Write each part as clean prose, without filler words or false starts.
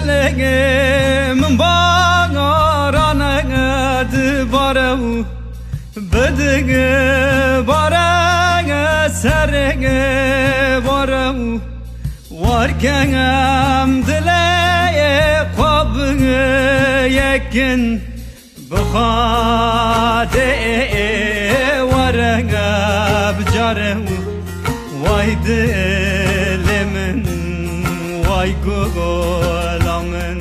دلگم باغرانه دبارو بدگ بارگ سرگ بارو وارگم دلی خواب یکن بخاده ورگ بجارو وای دل من وای گلامن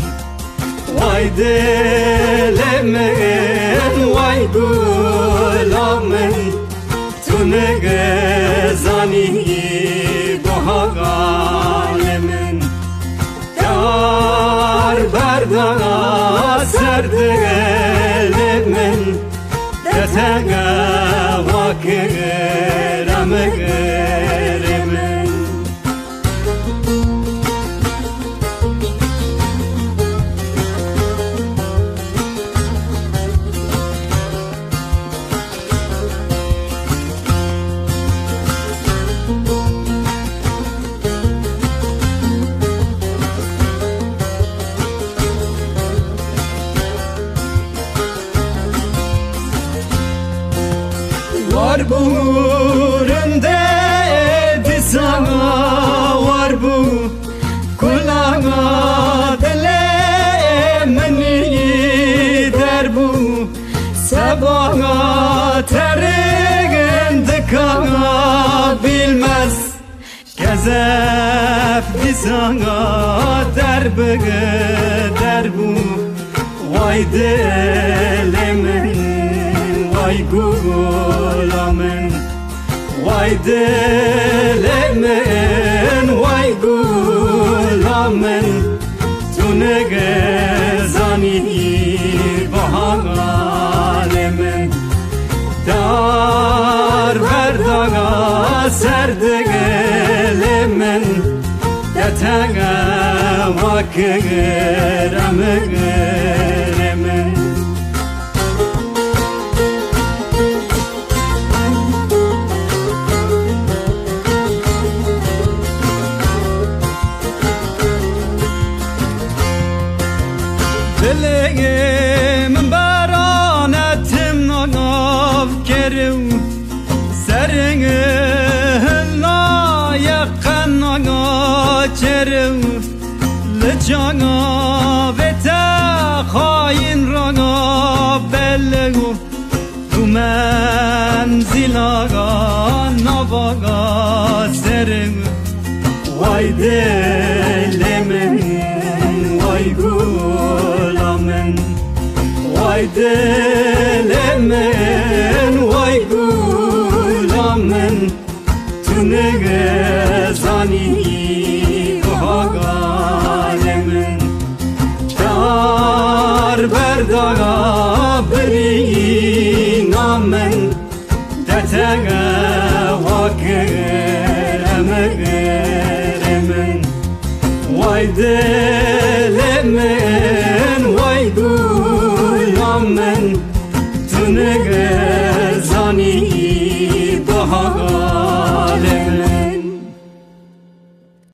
وای دل من وای گلامن تو نگزانی بهاگال من یار بردانا سر دل من دتگا واکرم var burunda disana var bu kulağına dele meni der bu sabaha tergen dikana bilmez gezef disana der bu vay delemin vay gulamen vay delemen vay gulamen tu ne gezani bahalemen dar verdaga serdegelemen yataga vakgeremen دلگم برانتم ناف کرو سرنگ لایقن ناگا چرو لجانا بتا خاین رانا بلگو تو منزلاگا نواگا سرنگ وای دلمن وای gulamen vay delemen vay gulamen tu ne gezani bahalemen dar berdaga birinamen detega vakeremen vay delemen vay gulamen tu ne gezani bahalemen